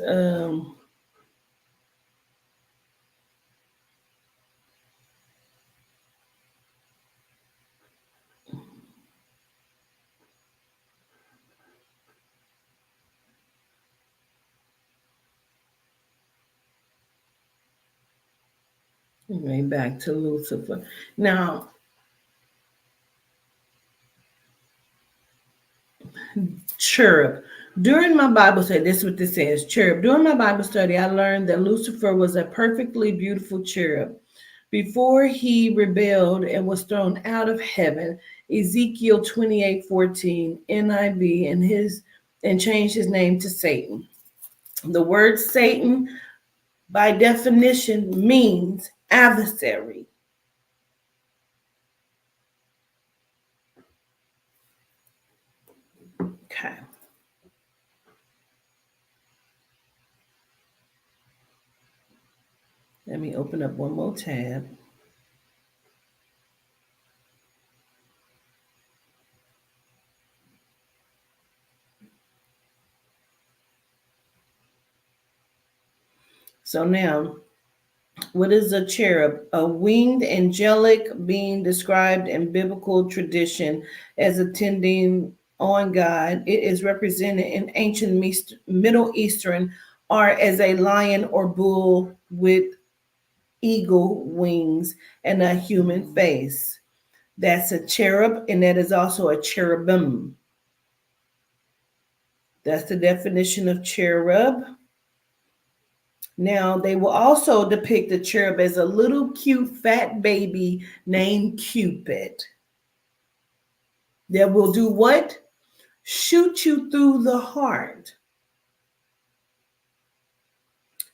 way back to Lucifer. Now, cherub. During my Bible study, this is what this says, cherub. During my Bible study, I learned that Lucifer was a perfectly beautiful cherub. Before he rebelled and was thrown out of heaven, Ezekiel 28:14, NIV, and changed his name to Satan. The word Satan, by definition, means adversary. Okay. Let me open up one more tab. So now, what is a cherub? A winged angelic being described in biblical tradition as attending on God. It is represented in ancient Middle Eastern art as a lion or bull with eagle wings and a human face. That's a cherub, and that is also a cherubim. That's the definition of cherub. Now, they will also depict the cherub as a little cute fat baby named Cupid that will do what? Shoot you through the heart.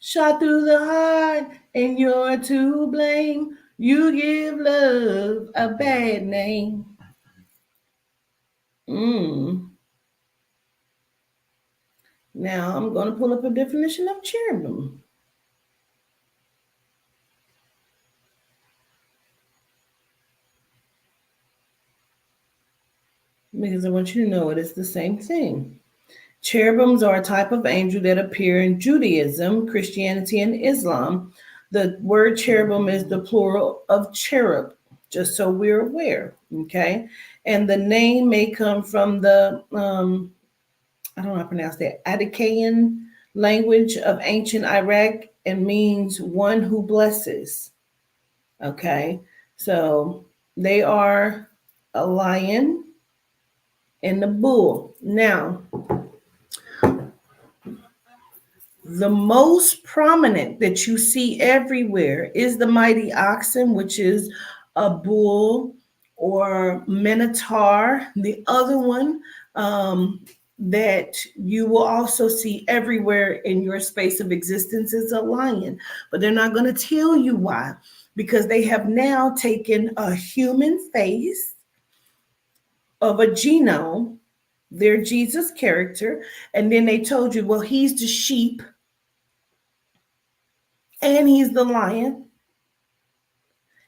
Shot through the heart, and you're to blame. You give love a bad name. Now, I'm going to pull up a definition of cherubim. Because I want you to know it is the same thing. Cherubims are a type of angel that appear in Judaism, Christianity, and Islam. The word cherubim is the plural of cherub, just so we're aware, okay? And the name may come from the, I don't know how to pronounce that, Akkadian language of ancient Iraq and means one who blesses, okay? So they are a lion and the bull. Now, the most prominent that you see everywhere is the mighty oxen, which is a bull or minotaur. The other one that you will also see everywhere in your space of existence is a lion, but they're not going to tell you why, because they have now taken a human face of a genome, their Jesus character, and then they told you, well, he's the sheep and he's the lion.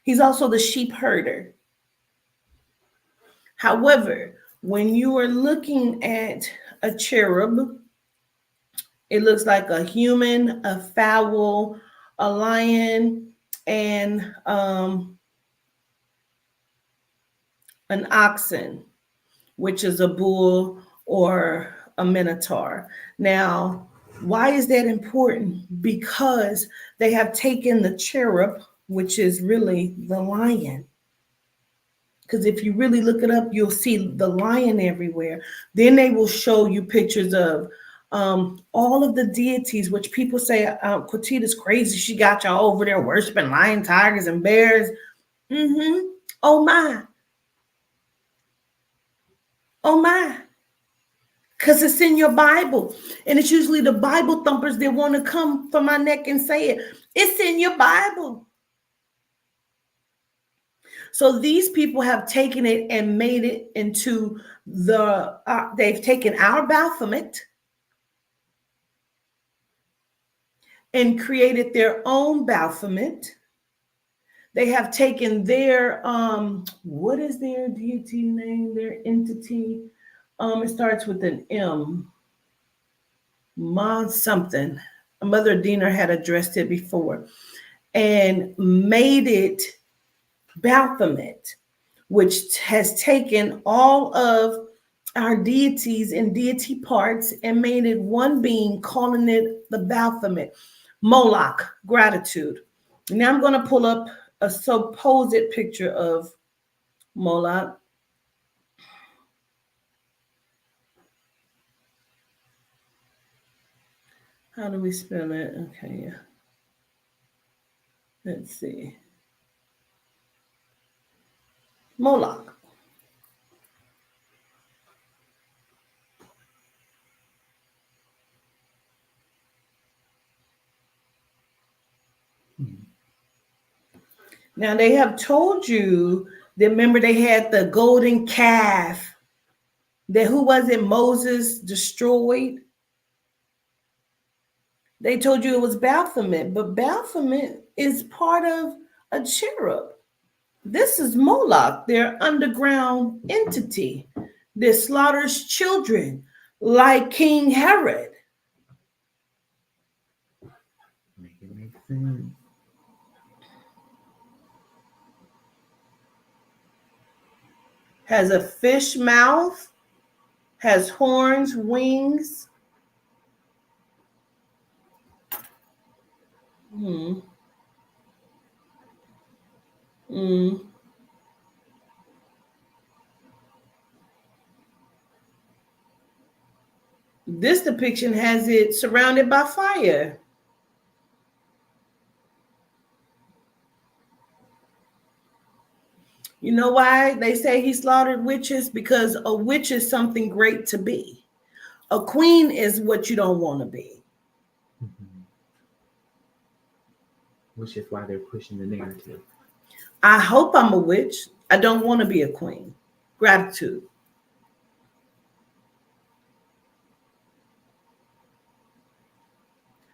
He's also the sheep herder. However, when you are looking at a cherub, it looks like a human, a fowl, a lion, and an oxen, which is a bull or a minotaur. Now, why is that important? Because they have taken the cherub, which is really the lion. Because if you really look it up, you'll see the lion everywhere. Then they will show you pictures of all of the deities, which people say, Quatita's crazy. She got y'all over there worshiping lion, tigers, and bears. Oh my. Oh my. Because it's in your Bible. And it's usually the Bible thumpers that want to come for my neck and say it. It's in your Bible. So these people have taken it and made it into they've taken our Baphomet and created their own Baphomet. They have taken their, what is their deity name, their entity? It starts with an M. Ma something. Mother Diener had addressed it before and made it Baphomet, which has taken all of our deities and deity parts and made it one being, calling it the Baphomet. Moloch, gratitude. Now I'm going to pull up a supposed picture of Moloch. How do we spell it? Okay, yeah. Let's see. Moloch. Now they have told you that, remember, they had the golden calf that, who was it, Moses destroyed. They told you it was Baphomet, but Baphomet is part of a cherub. This is Moloch, their underground entity that slaughters children like King Herod. Make it make sense. Has a fish mouth, has horns, wings. Hmm. Mm. This depiction has it surrounded by fire. You know why they say he slaughtered witches? Because a witch is something great to be. A queen is what you don't want to be. Mm-hmm. Which is why they're pushing the narrative. I hope I'm a witch. I don't want to be a queen. Gratitude.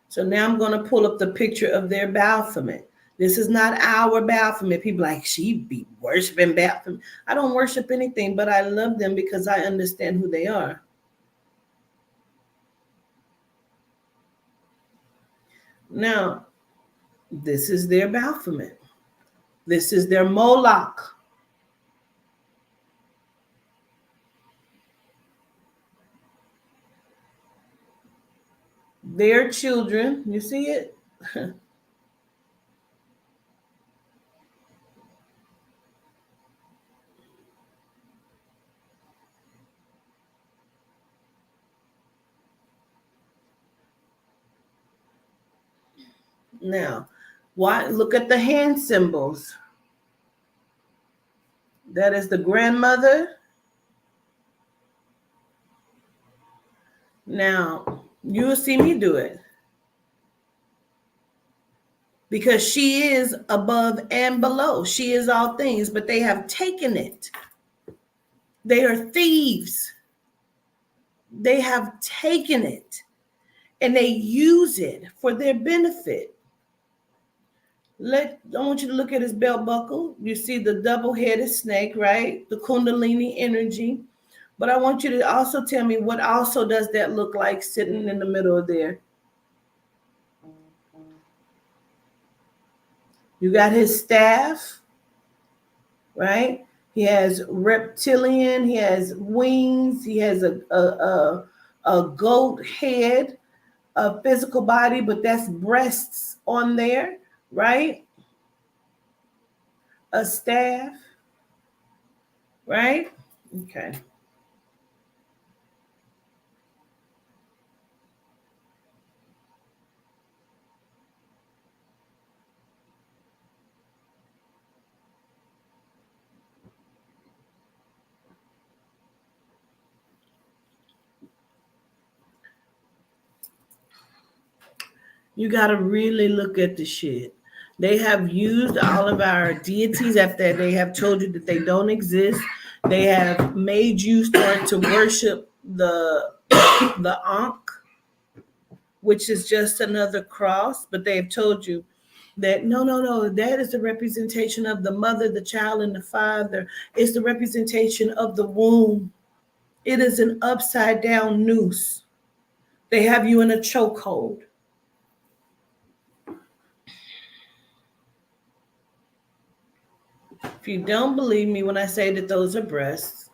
So now I'm going to pull up the picture of their Baphomet. This is not our Baphomet. People like, she be worshiping Baphomet. I don't worship anything, but I love them because I understand who they are. Now, this is their Baphomet. This is their Moloch. Their children, you see it? Now, why? Look at the hand symbols. That is the grandmother. Now, you will see me do it. Because she is above and below. She is all things, but they have taken it. They are thieves. They have taken it and they use it for their benefit. I want you to look at his belt buckle. You see the double-headed snake, right? The Kundalini energy. But I want you to also tell me, what also does that look like sitting in the middle of there? You got his staff, right? He has reptilian, he has wings, he has a goat head, a physical body, but that's breasts on there, right? A staff, right? Okay. You got to really look at the shit. They have used all of our deities after they have told you that they don't exist. They have made you start to worship the Ankh, which is just another cross, but they have told you that no, that is the representation of the mother, the child, and the father. It's the representation of the womb. It is an upside down noose. They have you in a chokehold. If you don't believe me when I say that those are breasts,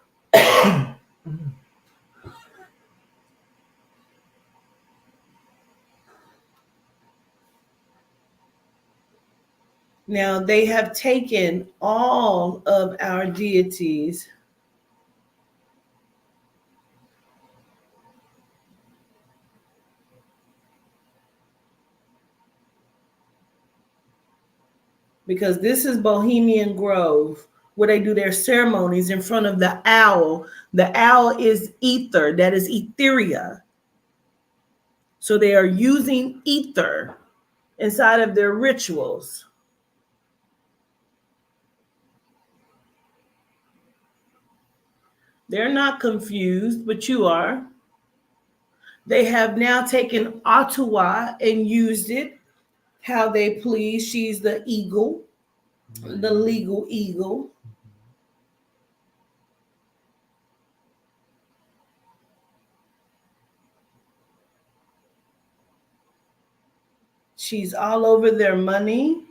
now they have taken all of our deities because this is Bohemian Grove where they do their ceremonies in front of the owl. The owl is ether, that is etheria. So they are using ether inside of their rituals. They're not confused, but you are. They have now taken Ottawa and used it how they please. She's the eagle, the legal eagle. She's all over their money.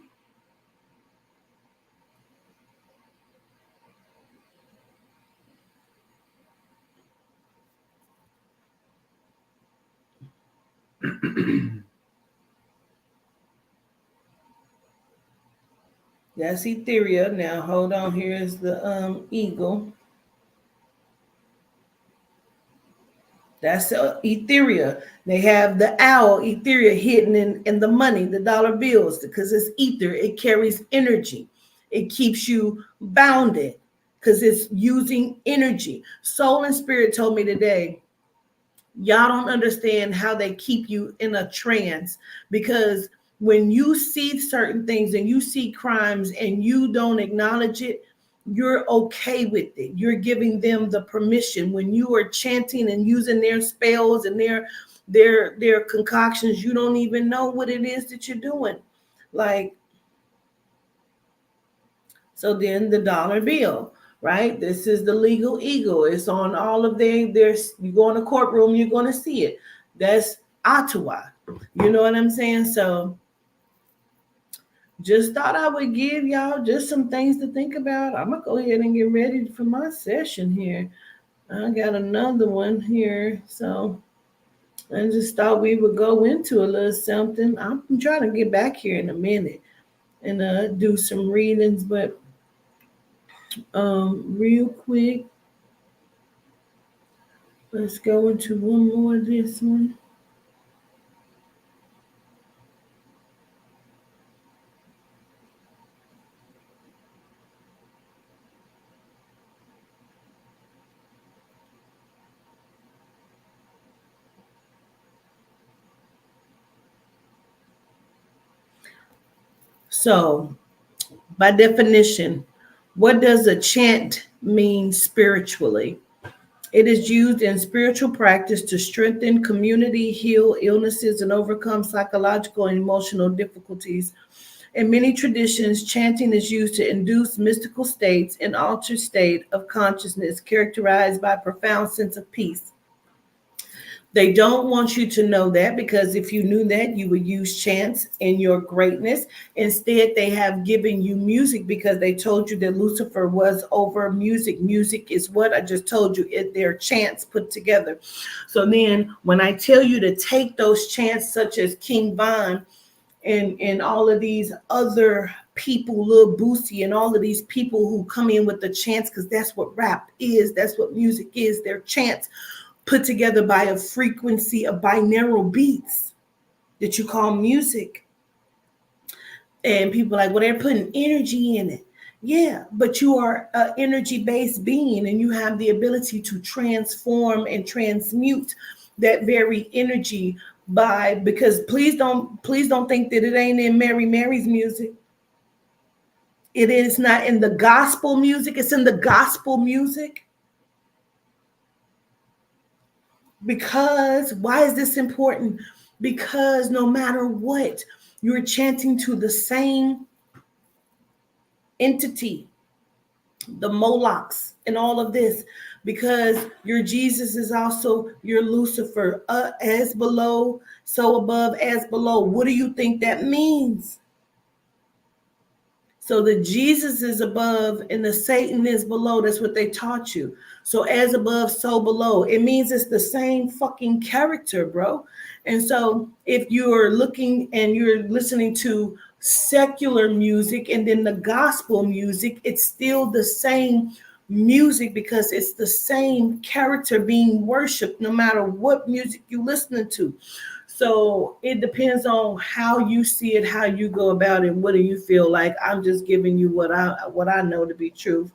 That's etheria. Now hold on. Here's the eagle. That's etheria. They have the owl, etheria, hidden in the money, the dollar bills, because it's ether. It carries energy. It keeps you bounded because it's using energy. Soul and spirit told me today, y'all don't understand how they keep you in a trance, because when you see certain things and you see crimes and you don't acknowledge it, you're okay with it. You're giving them the permission. When you are chanting and using their spells and their concoctions, you don't even know what it is that you're doing. Like, so then the dollar bill, right? This is the legal eagle. It's on all of there's you go in a courtroom, you're going to see it. That's Ottawa. You know what I'm saying? So just thought I would give y'all just some things to think about. I'm going to go ahead and get ready for my session here. I got another one here. So I just thought we would go into a little something. I'm trying to get back here in a minute and do some readings, but real quick, let's go into one more of this one. So, by definition, what does a chant mean spiritually? It is used in spiritual practice to strengthen community, heal illnesses, and overcome psychological and emotional difficulties. In many traditions, chanting is used to induce mystical states, an altered state of consciousness characterized by a profound sense of peace. They don't want you to know that, because if you knew that, you would use chants in your greatness. Instead, they have given you music because they told you that Lucifer was over music. Music is what I just told you. They're chants put together. So then when I tell you to take those chants such as King Von and all of these other people, Lil Boosie and all of these people who come in with the chants, because that's what rap is. That's what music is. They're chants put together by a frequency of binaural beats that you call music. And people are like, well, they're putting energy in it. Yeah, but you are an energy-based being, and you have the ability to transform and transmute that very energy because please don't think that it ain't in Mary Mary's music. It is not in the gospel music. It's in the gospel music. Because why is this important? Because no matter what, you're chanting to the same entity. the Molochs and all of this, because your Jesus is also your Lucifer, as below, so above, as below. What do you think that means? So the Jesus is above and the Satan is below. That's what they taught you. So as above, so below. It means it's the same fucking character, bro. And so if you're looking and you're listening to secular music and then the gospel music, it's still the same music because it's the same character being worshiped no matter what music you're listening to. So it depends on how you see it, how you go about it, what do you feel like. I'm just giving you what I know to be truth.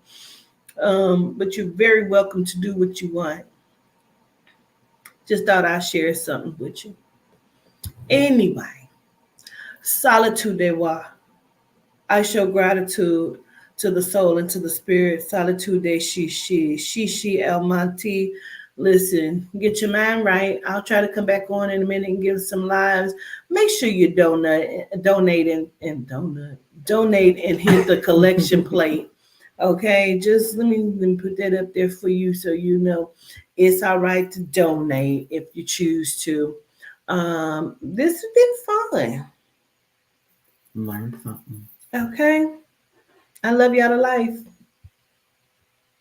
But you're very welcome to do what you want. Just thought I'd share something with you. Anyway, solitude de wa. I show gratitude to the soul and to the spirit. Solitude de shishi el manti. Listen, get your mind right. I'll try to come back on in a minute and give some lives. Make sure you donate and hit the collection plate. Okay, just let me put that up there for you so you know it's all right to donate if you choose to. This has been fun. Learn something. Okay, I love y'all to life.